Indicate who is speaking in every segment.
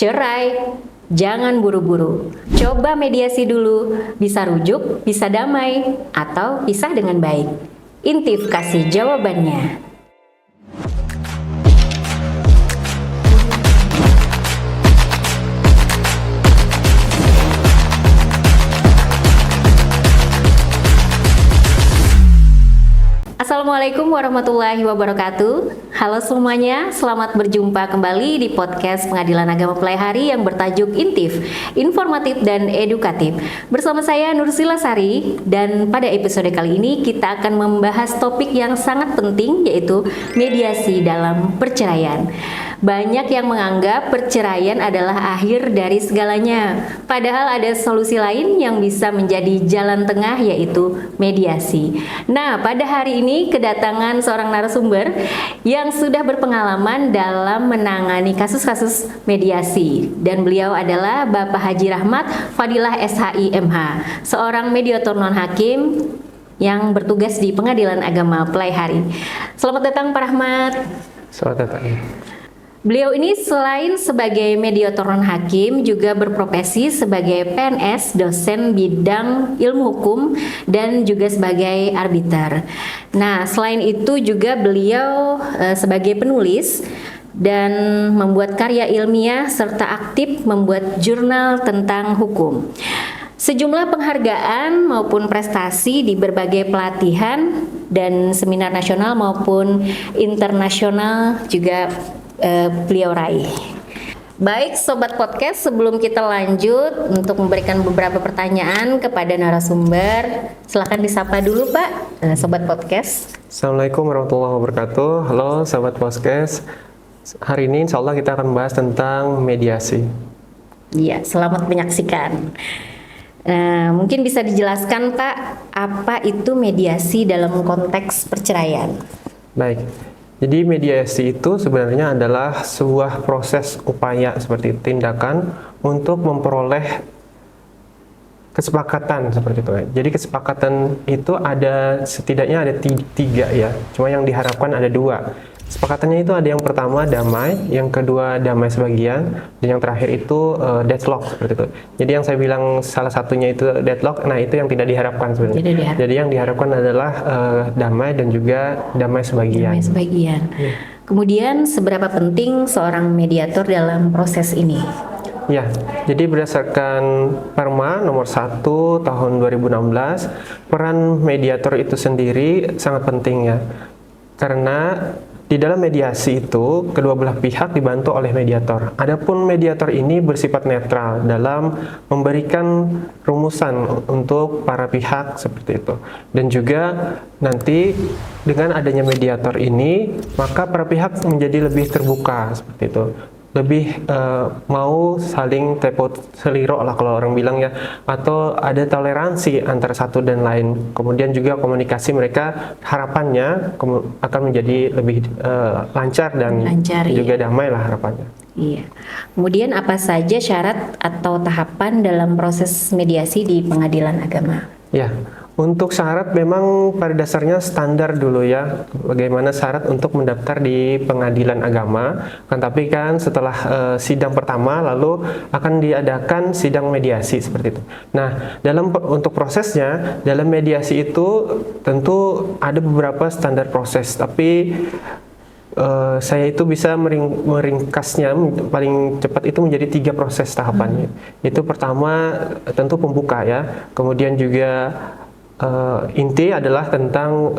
Speaker 1: cerai, jangan buru-buru. Coba mediasi dulu, bisa rujuk, bisa damai, atau pisah dengan baik. Intif kasih jawabannya. Assalamualaikum warahmatullahi wabarakatuh. Halo semuanya, selamat berjumpa kembali di podcast Pengadilan Agama Pelaihari yang bertajuk Intif, informatif dan edukatif. Bersama saya Nursila Sari, dan pada episode kali ini kita akan membahas topik yang sangat penting, yaitu mediasi dalam perceraian. Banyak yang menganggap perceraian adalah akhir dari segalanya, padahal ada solusi lain yang bisa menjadi jalan tengah, yaitu mediasi. Nah, pada hari ini kedatangan seorang narasumber yang sudah berpengalaman dalam menangani kasus-kasus mediasi, dan beliau adalah Bapak Haji Rahmat Fadilah SHI MH, seorang mediator non-hakim yang bertugas di Pengadilan Agama Pelaihari. Selamat datang Pak Rahmat.
Speaker 2: Selamat datang.
Speaker 1: Beliau ini selain sebagai mediator non-hakim juga berprofesi sebagai PNS, dosen bidang ilmu hukum, dan juga sebagai arbiter. Nah, selain itu juga beliau sebagai penulis dan membuat karya ilmiah serta aktif membuat jurnal tentang hukum. Sejumlah penghargaan maupun prestasi di berbagai pelatihan dan seminar nasional maupun internasional juga beliau raih. Baik Sobat Podcast, sebelum kita lanjut untuk memberikan beberapa pertanyaan kepada narasumber, silakan disapa dulu Pak, Sobat Podcast.
Speaker 2: Assalamualaikum warahmatullahi wabarakatuh. Halo Sobat Podcast. Hari ini insya Allah kita akan membahas tentang mediasi.
Speaker 1: Iya, selamat menyaksikan. Mungkin bisa dijelaskan Pak, apa itu mediasi dalam konteks perceraian?
Speaker 2: Baik. Jadi mediasi itu sebenarnya adalah sebuah proses upaya seperti tindakan untuk memperoleh kesepakatan seperti itu. Jadi kesepakatan itu ada setidaknya ada tiga ya. Cuma yang diharapkan ada dua. Kesepakatannya itu ada yang pertama damai, yang kedua damai sebagian, dan yang terakhir itu deadlock seperti itu. Jadi yang saya bilang salah satunya itu deadlock, nah itu yang tidak diharapkan sebenarnya. Jadi yang diharapkan adalah damai dan juga damai sebagian.
Speaker 1: Damai sebagian. Kemudian seberapa penting seorang mediator dalam proses ini?
Speaker 2: Ya, jadi berdasarkan Perma nomor 1 tahun 2016, peran mediator itu sendiri sangat penting ya. Karena di dalam mediasi itu, kedua belah pihak dibantu oleh mediator. Adapun mediator ini bersifat netral dalam memberikan rumusan untuk para pihak seperti itu. Dan juga nanti dengan adanya mediator ini, maka para pihak menjadi lebih terbuka seperti itu. Lebih mau saling tepot seliro lah kalau orang bilang ya, atau ada toleransi antara satu dan lain. Kemudian juga komunikasi mereka harapannya akan menjadi lebih lancar dan juga damai lah harapannya.
Speaker 1: Iya. Kemudian apa saja syarat atau tahapan dalam proses mediasi di pengadilan agama?
Speaker 2: Ya. Untuk syarat memang pada dasarnya standar dulu ya, bagaimana syarat untuk mendaftar di pengadilan agama. Tapi kan setelah sidang pertama lalu akan diadakan sidang mediasi seperti itu. Nah, untuk prosesnya dalam mediasi itu tentu ada beberapa standar proses, tapi saya itu bisa meringkasnya paling cepat itu menjadi 3 proses tahapannya. Itu pertama tentu pembuka ya, kemudian juga inti adalah tentang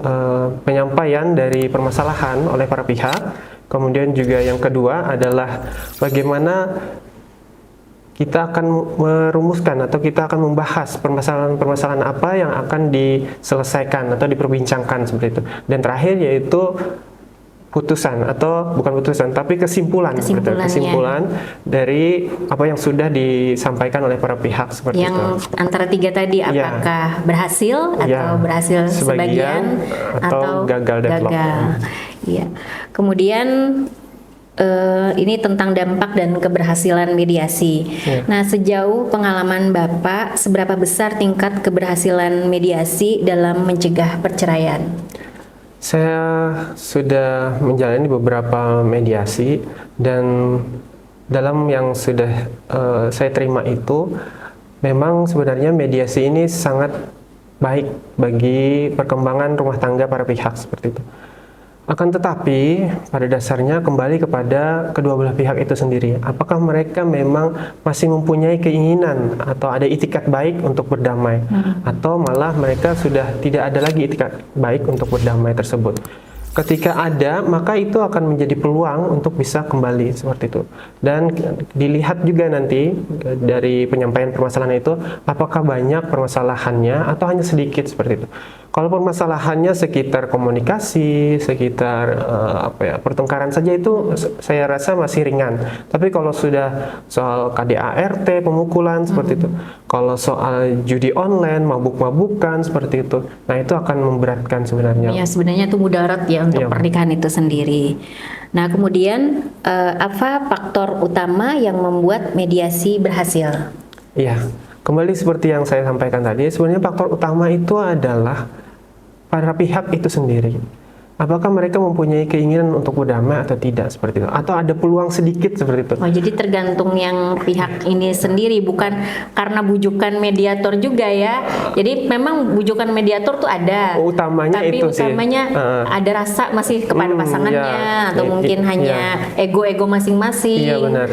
Speaker 2: penyampaian dari permasalahan oleh para pihak. Kemudian juga yang kedua adalah bagaimana kita akan merumuskan atau kita akan membahas permasalahan-permasalahan apa yang akan diselesaikan atau diperbincangkan seperti itu. Dan terakhir yaitu putusan atau bukan putusan tapi kesimpulan dari apa yang sudah disampaikan oleh para pihak seperti
Speaker 1: yang itu. Yang antara 3 tadi apakah berhasil atau berhasil sebagian atau
Speaker 2: gagal deadlock.
Speaker 1: Iya. Kemudian ini tentang dampak dan keberhasilan mediasi. Nah, sejauh pengalaman Bapak, seberapa besar tingkat keberhasilan mediasi dalam mencegah perceraian?
Speaker 2: Saya sudah menjalani beberapa mediasi dan dalam yang sudah saya terima itu, memang sebenarnya mediasi ini sangat baik bagi perkembangan rumah tangga para pihak seperti itu. Akan tetapi pada dasarnya kembali kepada kedua belah pihak itu sendiri. Apakah mereka memang masih mempunyai keinginan atau ada itikat baik untuk berdamai, atau malah mereka sudah tidak ada lagi itikat baik untuk berdamai tersebut. Ketika ada, maka itu akan menjadi peluang untuk bisa kembali seperti itu. Dan dilihat juga nanti dari penyampaian permasalahan itu, apakah banyak permasalahannya atau hanya sedikit seperti itu. Kalau permasalahannya sekitar komunikasi, sekitar pertengkaran saja, itu saya rasa masih ringan. Tapi kalau sudah soal KDART, pemukulan seperti itu, kalau soal judi online, mabuk-mabukan seperti itu, nah itu akan memberatkan sebenarnya.
Speaker 1: Ya, sebenarnya itu mudarat ya untuk
Speaker 2: Iya.
Speaker 1: pernikahan itu sendiri. Nah, kemudian apa faktor utama yang membuat mediasi berhasil?
Speaker 2: Iya, kembali seperti yang saya sampaikan tadi, sebenarnya faktor utama itu adalah para pihak itu sendiri. Apakah mereka mempunyai keinginan untuk berdamai atau tidak seperti itu, atau ada peluang sedikit seperti itu.
Speaker 1: Oh, jadi tergantung yang pihak ini sendiri, bukan karena bujukan mediator juga ya. Jadi memang bujukan mediator tuh ada,
Speaker 2: Utamanya
Speaker 1: tapi
Speaker 2: itu sih.
Speaker 1: utamanya ada rasa masih kepada pasangannya,
Speaker 2: ya.
Speaker 1: atau mungkin hanya ego-ego masing-masing.
Speaker 2: Iya, benar.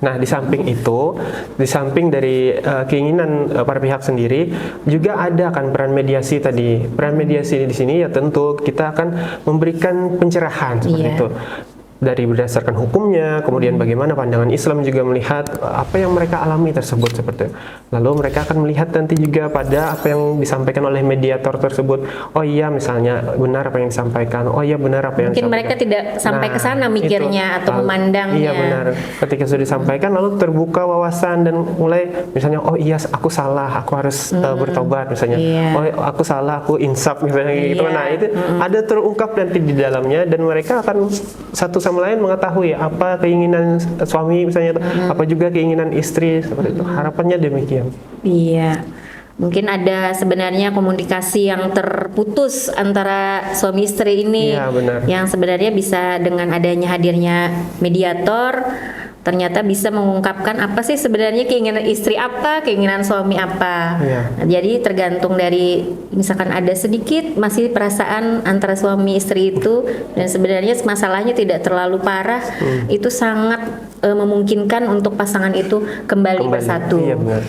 Speaker 2: Nah, di samping itu, di samping dari keinginan para pihak sendiri, juga ada kan peran mediasi tadi. Peran mediasi di sini ya tentu kita akan memberikan pencerahan seperti
Speaker 1: Iya.
Speaker 2: itu. Dari berdasarkan hukumnya, kemudian bagaimana pandangan Islam juga melihat apa yang mereka alami tersebut seperti itu. Lalu mereka akan melihat nanti juga pada apa yang disampaikan oleh mediator tersebut. Oh iya, misalnya benar apa yang disampaikan. Oh iya, benar apa yang
Speaker 1: Mungkin
Speaker 2: disampaikan.
Speaker 1: mereka tidak sampai ke sana mikirnya atau memandangnya.
Speaker 2: Iya, benar. Ketika sudah disampaikan lalu terbuka wawasan dan mulai misalnya, oh iya aku salah, aku harus bertobat misalnya.
Speaker 1: Iya.
Speaker 2: Oh aku salah, aku insaf misalnya gitu.
Speaker 1: Iya.
Speaker 2: Nah, itu ada terungkap nanti di dalamnya, dan mereka akan satu sama lain mengetahui apa keinginan suami misalnya, apa juga keinginan istri seperti itu. Harapannya demikian.
Speaker 1: Iya. Mungkin ada sebenarnya komunikasi yang terputus antara suami istri ini,
Speaker 2: Iya, benar.
Speaker 1: yang sebenarnya bisa dengan adanya hadirnya mediator ternyata bisa mengungkapkan apa sih sebenarnya keinginan istri apa, keinginan suami apa.
Speaker 2: Iya.
Speaker 1: Nah, jadi tergantung dari misalkan ada sedikit masih perasaan antara suami istri itu, dan sebenarnya masalahnya tidak terlalu parah, itu sangat memungkinkan untuk pasangan itu kembali bersatu.
Speaker 2: Iya, benar.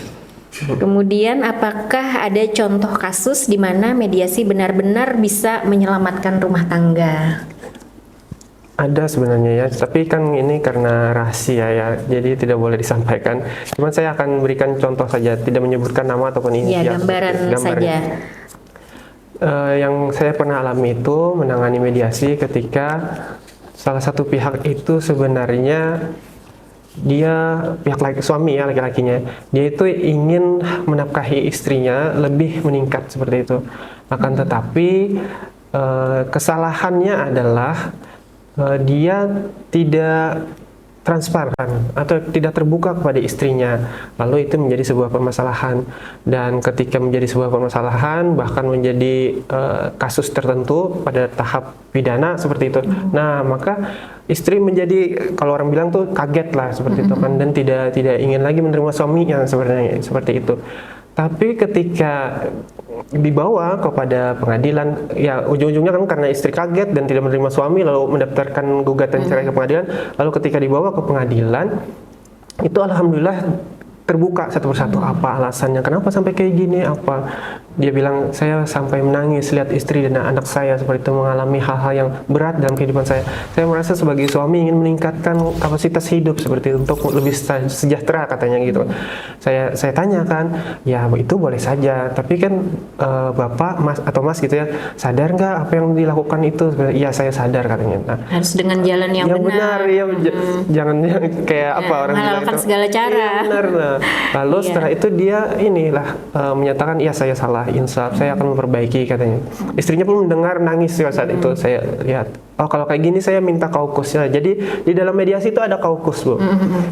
Speaker 1: Kemudian apakah ada contoh kasus di mana mediasi benar-benar bisa menyelamatkan rumah tangga?
Speaker 2: Ada sebenarnya ya, tapi kan ini karena rahasia ya, jadi tidak boleh disampaikan. Cuman saya akan berikan contoh saja, tidak menyebutkan nama ataupun
Speaker 1: Ya,
Speaker 2: inisial.
Speaker 1: gambaran saja.
Speaker 2: Yang saya pernah alami itu menangani mediasi ketika salah satu pihak itu sebenarnya dia pihak suami ya, laki-lakinya, dia itu ingin menafkahi istrinya lebih meningkat seperti itu. Akan tetapi kesalahannya adalah dia tidak transparan atau tidak terbuka kepada istrinya, lalu itu menjadi sebuah permasalahan, dan ketika menjadi sebuah permasalahan bahkan menjadi kasus tertentu pada tahap pidana seperti itu. Nah, maka istri menjadi, kalau orang bilang tuh kaget lah seperti itu kan, dan tidak ingin lagi menerima suami yang sebenarnya seperti itu. Tapi ketika dibawa kepada pengadilan, ya ujung-ujungnya kan karena istri kaget dan tidak menerima suami lalu mendaftarkan gugatan cerai ke pengadilan. Lalu ketika dibawa ke pengadilan, itu alhamdulillah terbuka satu persatu apa alasannya, kenapa sampai kayak gini, apa. Dia bilang, saya sampai menangis lihat istri dan anak saya seperti itu mengalami hal-hal yang berat dalam kehidupan saya. Saya merasa sebagai suami ingin meningkatkan kapasitas hidup seperti itu untuk lebih sejahtera katanya gitu. Saya tanyakan, ya itu boleh saja, tapi kan bapak mas atau mas gitu ya, sadar nggak apa yang dilakukan itu? Iya saya sadar katanya. Nah,
Speaker 1: Harus dengan jalan yang benar.
Speaker 2: ya, jangan yang kayak apa orang bilang
Speaker 1: menghalalkan
Speaker 2: itu.
Speaker 1: segala cara.
Speaker 2: Iya, benar. Nah, lalu setelah itu dia menyatakan, ya saya salah, insaf, saya akan memperbaiki katanya. Istrinya pun mendengar nangis pada saat itu saya lihat. oh kalau kayak gini saya minta kaukusnya. Jadi di dalam mediasi itu ada kaukus, Bu.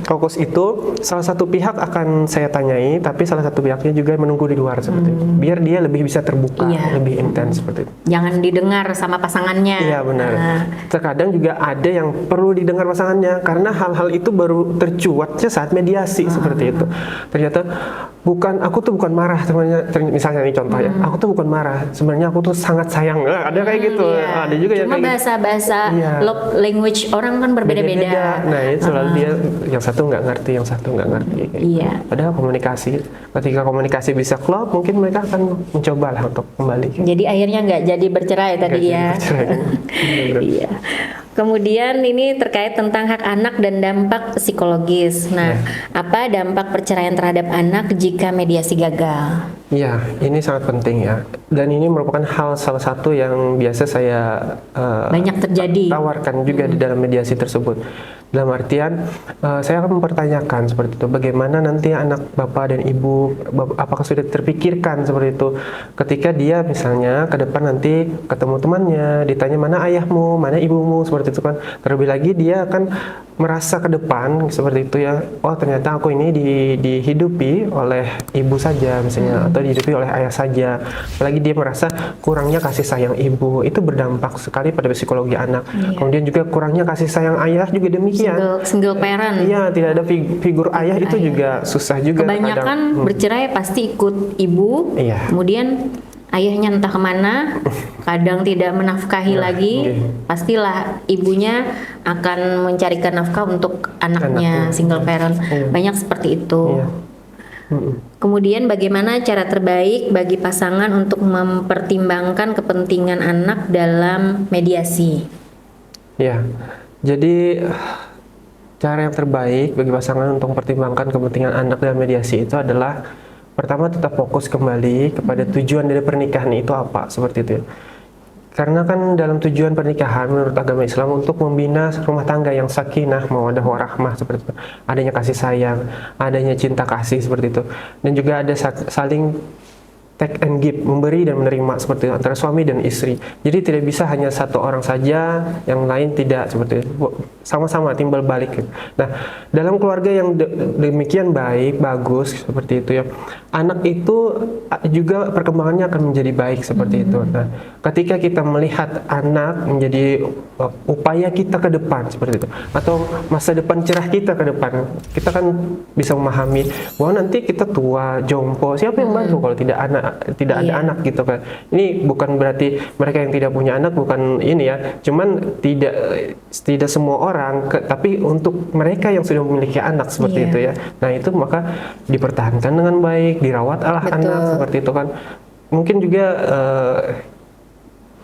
Speaker 2: Kaukus itu salah satu pihak akan saya tanyai, tapi salah satu pihaknya juga menunggu di luar seperti itu. Biar dia lebih bisa terbuka, lebih intens seperti itu.
Speaker 1: Jangan didengar sama pasangannya.
Speaker 2: Iya benar. Terkadang juga ada yang perlu didengar pasangannya karena hal-hal itu baru tercuatnya saat mediasi seperti itu. Ternyata aku tuh bukan marah sebenarnya, misalnya nih contoh ya, aku tuh bukan marah, sebenarnya aku tuh sangat sayang. Ada kayak gitu. Ada juga yang
Speaker 1: cuma
Speaker 2: kayak
Speaker 1: bahasa love language orang kan berbeda-beda.
Speaker 2: Nah itu selalu dia yang satu nggak ngerti, yang satu nggak ngerti. Padahal ketika komunikasi bisa klop, mungkin mereka akan mencoba lah untuk kembali.
Speaker 1: Jadi akhirnya nggak jadi bercerai tadi ya. Iya. Kemudian ini terkait tentang hak anak dan dampak psikologis. Nah, apa dampak perceraian terhadap anak jika mediasi gagal?
Speaker 2: Iya, ini sangat penting ya. Dan ini merupakan salah satu yang biasa saya
Speaker 1: banyak terjadi.
Speaker 2: Tawarkan juga di dalam mediasi tersebut. Dalam artian, saya akan mempertanyakan seperti itu. Bagaimana nanti anak bapak dan ibu, apakah sudah terpikirkan seperti itu? Ketika dia misalnya ke depan nanti ketemu temannya, ditanya mana ayahmu, mana ibumu, seperti itu kan. Terlebih lagi dia akan merasa ke depan seperti itu ya. Oh ternyata aku ini dihidupi oleh ibu saja misalnya, atau dihidupi oleh ayah saja. Apalagi dia merasa kurangnya kasih sayang ibu, itu berdampak sekali pada psikologi anak. Kemudian juga kurangnya kasih sayang ayah juga demikian.
Speaker 1: Single parent.
Speaker 2: Iya, tidak ada figur ayah itu juga susah juga.
Speaker 1: Kebanyakan bercerai pasti ikut ibu. Kemudian ayahnya entah kemana, kadang tidak menafkahi lagi. Pastilah ibunya akan mencarikan nafkah untuk anaknya, single parent. Banyak seperti itu. Kemudian bagaimana cara terbaik bagi pasangan untuk mempertimbangkan kepentingan anak dalam mediasi?
Speaker 2: Ya, jadi cara yang terbaik bagi pasangan untuk mempertimbangkan kepentingan anak dalam mediasi itu adalah pertama tetap fokus kembali kepada tujuan dari pernikahan itu apa, seperti itu ya. Karena kan dalam tujuan pernikahan menurut agama Islam untuk membina rumah tangga yang sakinah, mawaddah warahmah seperti itu. Adanya kasih sayang, adanya cinta kasih seperti itu. Dan juga ada saling take and give, memberi dan menerima seperti itu antara suami dan istri. Jadi tidak bisa hanya satu orang saja, yang lain tidak, seperti itu. Sama-sama timbal balik. Nah, dalam keluarga yang demikian baik, bagus seperti itu ya, anak itu juga perkembangannya akan menjadi baik seperti itu. Nah, ketika kita melihat anak menjadi upaya kita ke depan seperti itu, atau masa depan cerah kita ke depan, kita kan bisa memahami bahwa nanti kita tua, jompo, siapa yang bantu kalau tidak ada anak gitu kan. Ini bukan berarti mereka yang tidak punya anak bukan ini ya, cuman tidak semua orang, tapi untuk mereka yang sudah memiliki anak seperti itu ya. Nah itu maka dipertahankan dengan baik, dirawat anak seperti itu kan. Mungkin juga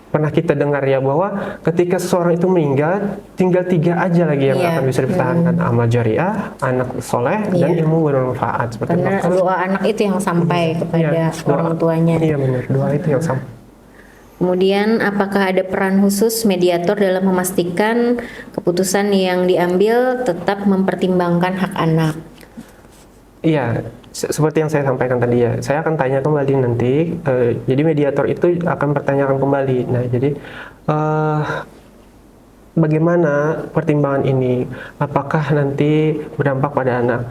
Speaker 2: pernah kita dengar ya bahwa ketika seseorang itu meninggal, tinggal 3 aja lagi yang akan bisa dipertahankan: amal jariah, anak soleh, dan ilmu bermanfaat seperti itu.
Speaker 1: Karena doa anak itu yang sampai kepada orang tuanya.
Speaker 2: Iya benar, doa itu yang sampai.
Speaker 1: Kemudian apakah ada peran khusus mediator dalam memastikan keputusan yang diambil tetap mempertimbangkan hak anak?
Speaker 2: Iya, seperti yang saya sampaikan tadi ya, saya akan tanya kembali nanti. Jadi mediator itu akan pertanyakan kembali. Nah, jadi bagaimana pertimbangan ini? Apakah nanti berdampak pada anak?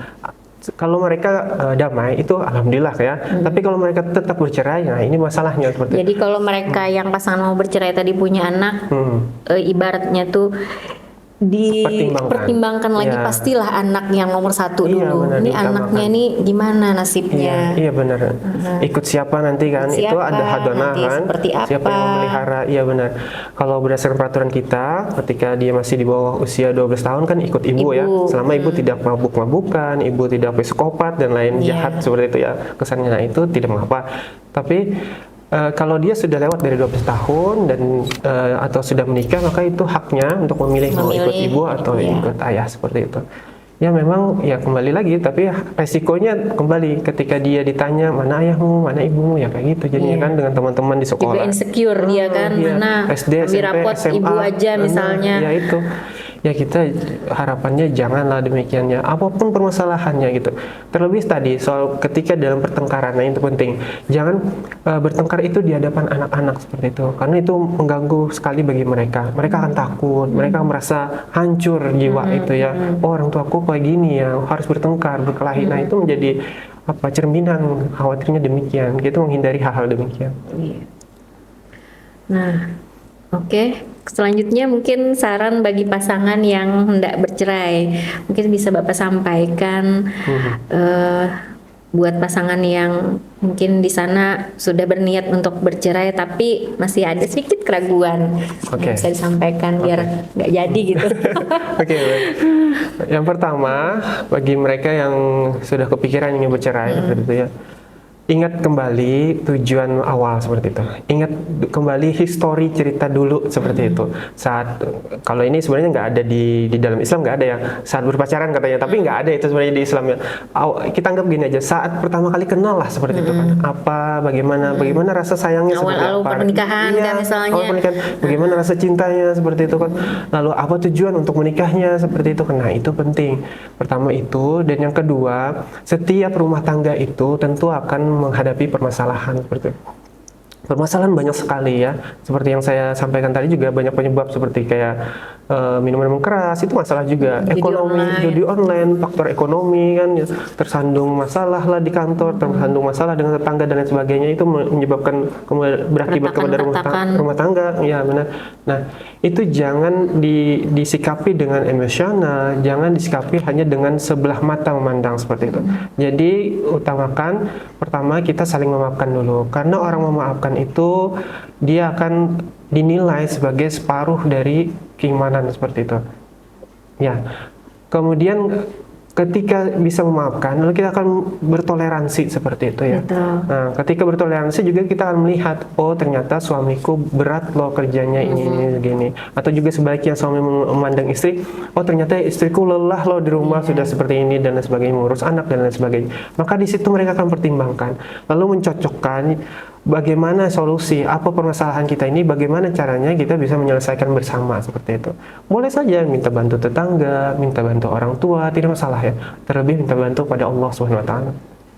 Speaker 2: Kalau mereka damai itu alhamdulillah ya. Tapi kalau mereka tetap bercerai, nah ini masalahnya seperti itu.
Speaker 1: Jadi kalau mereka yang pasangan mau bercerai tadi punya anak, ibaratnya tuh dipertimbangkan lagi, pastilah anak yang nomor 1 dulu.
Speaker 2: Benar,
Speaker 1: ini anaknya nih gimana nasibnya?
Speaker 2: Iya benar. Ikut siapa nanti kan? Itu ada hadonah kan? Siapa yang memelihara? Iya benar. Kalau berdasarkan peraturan kita, ketika dia masih di bawah usia 12 tahun kan ikut ibu ya. Selama ibu tidak mabuk-mabukan, ibu tidak psikopat dan lain jahat seperti itu ya kesannya. Nah, itu tidak mengapa. Tapi kalau dia sudah lewat dari 12 tahun dan atau sudah menikah, maka itu haknya untuk memilih mau ikut ibu atau ikut ayah seperti itu. Ya memang ya kembali lagi, tapi resikonya kembali ketika dia ditanya mana ayahmu, mana ibumu, ya kayak gitu jadinya kan dengan teman-teman di sekolah.
Speaker 1: Juga insecure dia kan, mana
Speaker 2: SD,
Speaker 1: ambil
Speaker 2: SMP,
Speaker 1: rapot
Speaker 2: SMA,
Speaker 1: ibu aja misalnya.
Speaker 2: Ya itu. ya kita harapannya janganlah demikian ya, apapun permasalahannya gitu. Terlebih tadi soal ketika dalam pertengkaran, nah itu penting, jangan bertengkar itu di hadapan anak-anak seperti itu, karena itu mengganggu sekali bagi mereka. Mereka akan takut, mereka merasa hancur jiwa itu ya. Oh, orang tuaku kayak gini ya, harus bertengkar, berkelahi. Nah itu menjadi cerminan, khawatirnya demikian. Kita menghindari hal-hal demikian.
Speaker 1: Iya. Nah, oke. Selanjutnya mungkin saran bagi pasangan yang hendak bercerai, mungkin bisa Bapak sampaikan buat pasangan yang mungkin di sana sudah berniat untuk bercerai tapi masih ada sedikit keraguan.
Speaker 2: Oke.
Speaker 1: Bisa disampaikan biar nggak jadi gitu.
Speaker 2: Oke, baik. Yang pertama, bagi mereka yang sudah kepikiran ingin bercerai seperti itu ya, ingat kembali tujuan awal seperti itu. Ingat kembali histori cerita dulu seperti itu. Saat kalau ini sebenarnya nggak ada di dalam Islam, nggak ada ya saat berpacaran katanya, tapi nggak ada itu sebenarnya di Islam ya. Kita anggap gini aja, saat pertama kali kenal lah seperti itu kan. Apa, bagaimana rasa sayangnya seperti
Speaker 1: Awal-awal
Speaker 2: apa.
Speaker 1: pernikahan kan misalnya.
Speaker 2: Awal pernikahan, bagaimana rasa cintanya seperti itu kan. Lalu apa tujuan untuk menikahnya seperti itu kan. Nah itu penting. Pertama itu, dan yang kedua, setiap rumah tangga itu tentu akan menghadapi permasalahan seperti itu. Permasalahan banyak sekali ya, seperti yang saya sampaikan tadi juga banyak penyebab seperti kayak minuman keras, itu masalah juga. Ekonomi, judi online, faktor ekonomi kan ya, tersandung masalah lah di kantor, tersandung masalah dengan tetangga dan lain sebagainya, itu menyebabkan berakibat kepada rumah tangga ya benar. Nah itu jangan disikapi dengan emosional, jangan disikapi hanya dengan sebelah mata memandang seperti itu. Jadi utamakan pertama kita saling memaafkan dulu, karena orang memaafkan itu dia akan dinilai sebagai separuh dari keimanan seperti itu. Ya. Kemudian ketika bisa memaafkan, lalu kita akan bertoleransi seperti itu ya.
Speaker 1: Betul.
Speaker 2: Nah, ketika bertoleransi juga kita akan melihat, oh ternyata suamiku berat loh kerjanya ini gini. Atau juga sebaliknya suami memandang istri, oh ternyata istriku lelah loh di rumah sudah seperti ini dan lain sebagainya, mengurus anak dan lain sebagainya. Maka di situ mereka akan pertimbangkan, lalu mencocokkan bagaimana solusi, apa permasalahan kita ini, bagaimana caranya kita bisa menyelesaikan bersama seperti itu. Boleh saja minta bantu tetangga, minta bantu orang tua, tidak masalah ya. Terlebih minta bantu pada Allah Subhanahu wa taala.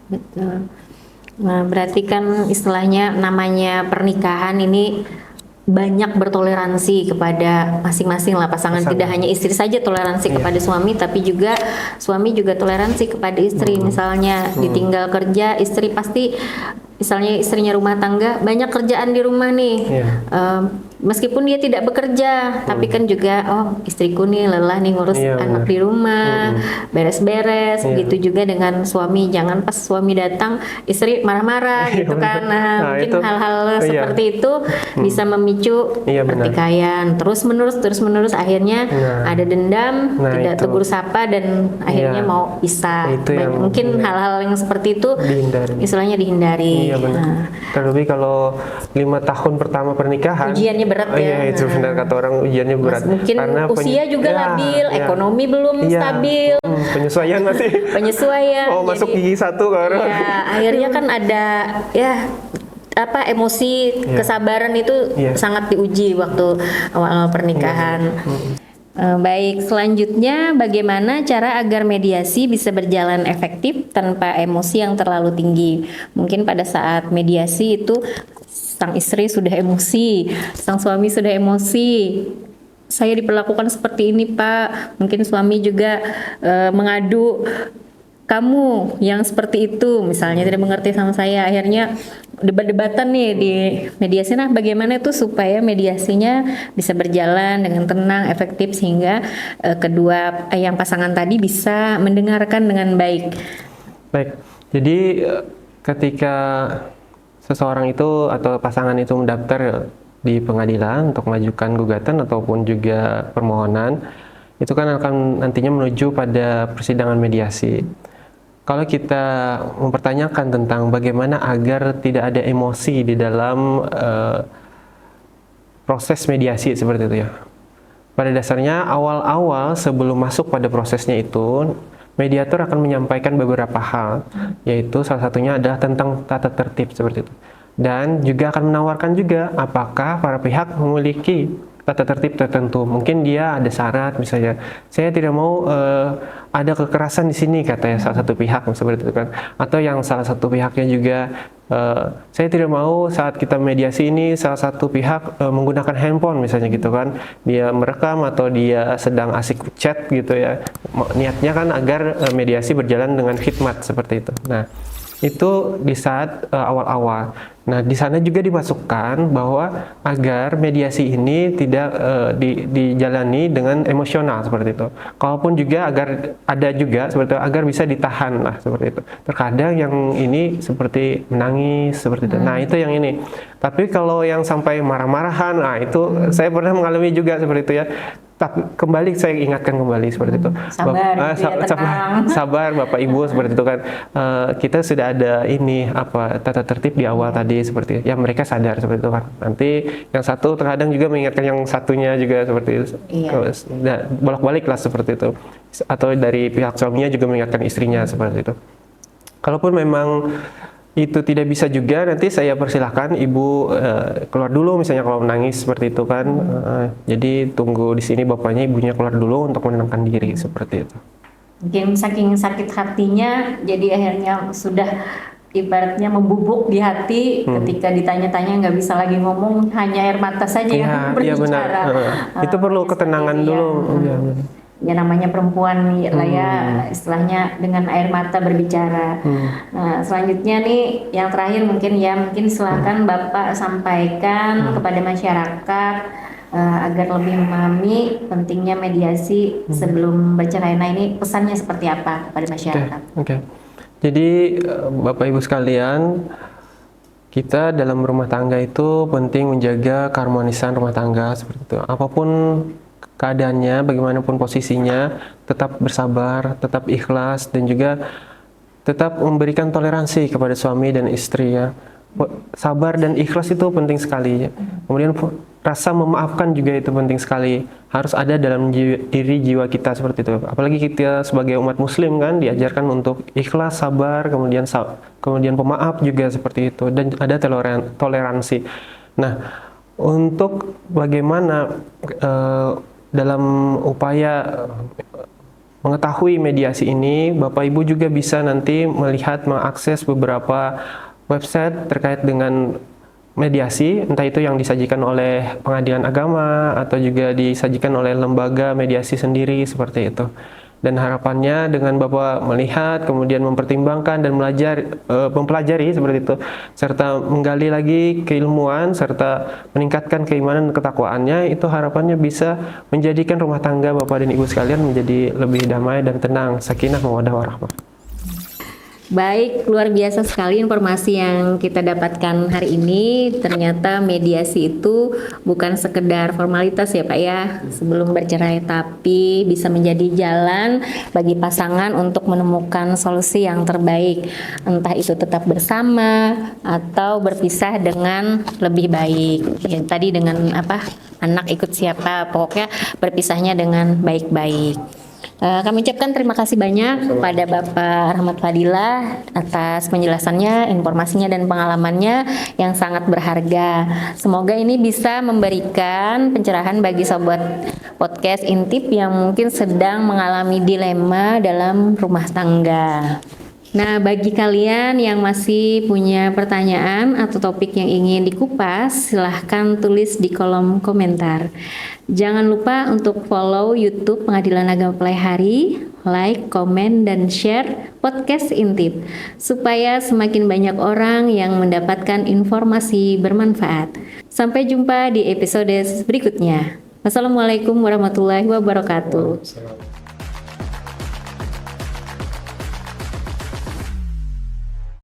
Speaker 1: Betul. Nah, berarti kan istilahnya namanya pernikahan ini banyak bertoleransi kepada masing-masing lah pasangan. Tidak hanya istri saja toleransi kepada suami, tapi juga suami juga toleransi kepada istri. Misalnya ditinggal kerja, istri pasti, misalnya istrinya rumah tangga, banyak kerjaan di rumah nih. Meskipun dia tidak bekerja, tapi kan juga, oh istriku nih lelah nih ngurus anak di rumah, beres-beres. Begitu juga dengan suami, jangan pas suami datang istri marah-marah gitu kan. Nah, mungkin hal-hal seperti itu bisa memicu pertikaian terus-menerus akhirnya ada dendam, tidak tegur sapa, dan akhirnya mau pisah. Mungkin hal-hal yang seperti itu istilahnya dihindari.
Speaker 2: Iya benar. Terlebih kalau 5 tahun pertama pernikahan,
Speaker 1: ujiannya berat ya.
Speaker 2: Iya itu benar kata orang, ujiannya berat.
Speaker 1: Mungkin karena usia juga labil, ekonomi belum stabil.
Speaker 2: Penyesuaian masih.
Speaker 1: Penyesuaian.
Speaker 2: Oh masuk gigi 1 kan.
Speaker 1: Ya akhirnya kan ada emosi, kesabaran itu sangat diuji waktu awal pernikahan. Baik, selanjutnya bagaimana cara agar mediasi bisa berjalan efektif tanpa emosi yang terlalu tinggi? Mungkin pada saat mediasi itu sang istri sudah emosi, sang suami sudah emosi. Saya diperlakukan seperti ini, Pak. Mungkin suami juga mengadu, kamu yang seperti itu, misalnya tidak mengerti sama saya. Akhirnya debat-debatan nih di mediasi. Nah, bagaimana itu supaya mediasinya bisa berjalan dengan tenang, efektif, sehingga kedua yang pasangan tadi bisa mendengarkan dengan baik.
Speaker 2: Baik, jadi ketika seseorang itu atau pasangan itu mendaftar di pengadilan untuk mengajukan gugatan ataupun juga permohonan, itu kan akan nantinya menuju pada persidangan mediasi. Kalau kita mempertanyakan tentang bagaimana agar tidak ada emosi di dalam proses mediasi seperti itu ya. Pada dasarnya awal-awal sebelum masuk pada prosesnya itu, mediator akan menyampaikan beberapa hal, yaitu salah satunya adalah tentang tata tertib seperti itu. Dan juga akan menawarkan juga apakah para pihak memiliki tata tertib tertentu. Mungkin dia ada syarat, misalnya saya tidak mau ada kekerasan di sini, katanya salah satu pihak seperti itu kan. Atau yang salah satu pihaknya juga saya tidak mau saat kita mediasi ini salah satu pihak menggunakan handphone misalnya gitu kan. Dia merekam atau dia sedang asik chat gitu ya. Niatnya kan agar mediasi berjalan dengan khidmat seperti itu. Nah, itu di saat awal-awal. Nah, di sana juga dimasukkan bahwa agar mediasi ini tidak dijalani dengan emosional seperti itu. Kalaupun juga agar ada juga seperti itu, agar bisa ditahan lah seperti itu. Terkadang yang ini seperti menangis seperti itu. Nah, itu yang ini. Tapi kalau yang sampai marah-marahan, nah itu saya pernah mengalami juga seperti itu ya. Tapi kembali saya ingatkan kembali seperti itu. Sabar Bapak Ibu seperti itu kan. Kita sudah ada ini tata tertib di awal tadi seperti itu. Ya mereka sadar seperti itu kan. Nanti yang satu terkadang juga mengingatkan yang satunya juga seperti itu. Iya. Bolak-balik lah seperti itu. Atau dari pihak suaminya juga mengingatkan istrinya seperti itu. Kalaupun memang itu tidak bisa juga, nanti saya persilahkan ibu keluar dulu misalnya kalau menangis seperti itu kan. Jadi tunggu di sini bapaknya, ibunya keluar dulu untuk menenangkan diri seperti itu.
Speaker 1: Mungkin saking sakit hatinya jadi akhirnya sudah ibaratnya membubuk di hati ketika ditanya-tanya nggak bisa lagi ngomong, hanya air mata saja yang berbicara.
Speaker 2: Benar. Itu perlu ketenangan dulu.
Speaker 1: Ya namanya perempuan lah ya, istilahnya dengan air mata berbicara. Nah, selanjutnya nih yang terakhir mungkin silahkan Bapak sampaikan kepada masyarakat agar lebih memahami pentingnya mediasi sebelum bercerai. Nah, ini pesannya seperti apa kepada masyarakat?
Speaker 2: Oke. Jadi Bapak Ibu sekalian, kita dalam rumah tangga itu penting menjaga keharmonisan rumah tangga seperti itu. Apapun keadaannya, bagaimanapun posisinya, tetap bersabar, tetap ikhlas, dan juga tetap memberikan toleransi kepada suami dan istri ya. Sabar dan ikhlas itu penting sekali. Kemudian rasa memaafkan juga itu penting sekali. Harus ada dalam diri jiwa kita seperti itu. Apalagi kita sebagai umat muslim kan diajarkan untuk ikhlas, sabar, kemudian pemaaf juga seperti itu, dan ada toleransi. Nah, untuk bagaimana dalam upaya mengetahui mediasi ini, Bapak Ibu juga bisa nanti mengakses beberapa website terkait dengan mediasi, entah itu yang disajikan oleh pengadilan agama atau juga disajikan oleh lembaga mediasi sendiri seperti itu. Dan harapannya dengan Bapak melihat, kemudian mempertimbangkan dan mempelajari seperti itu, serta menggali lagi keilmuan, serta meningkatkan keimanan dan ketakwaannya, itu harapannya bisa menjadikan rumah tangga Bapak dan Ibu sekalian menjadi lebih damai dan tenang, sakinah mawaddah warahmah.
Speaker 1: Baik, luar biasa sekali informasi yang kita dapatkan hari ini. Ternyata mediasi itu bukan sekedar formalitas ya Pak ya sebelum bercerai, tapi bisa menjadi jalan bagi pasangan untuk menemukan solusi yang terbaik. Entah itu tetap bersama atau berpisah dengan lebih baik. Ya, tadi dengan anak ikut siapa, pokoknya berpisahnya dengan baik-baik. Kami ucapkan terima kasih banyak kepada Bapak Rahmat Fadilah atas penjelasannya, informasinya dan pengalamannya yang sangat berharga. Semoga ini bisa memberikan pencerahan bagi sobat podcast Intip yang mungkin sedang mengalami dilema dalam rumah tangga. Nah, bagi kalian yang masih punya pertanyaan atau topik yang ingin dikupas, silahkan tulis di kolom komentar. Jangan lupa untuk follow YouTube Pengadilan Agama Pelaihari, like, komen, dan share podcast Intip, supaya semakin banyak orang yang mendapatkan informasi bermanfaat. Sampai jumpa di episode berikutnya. Wassalamualaikum warahmatullahi wabarakatuh.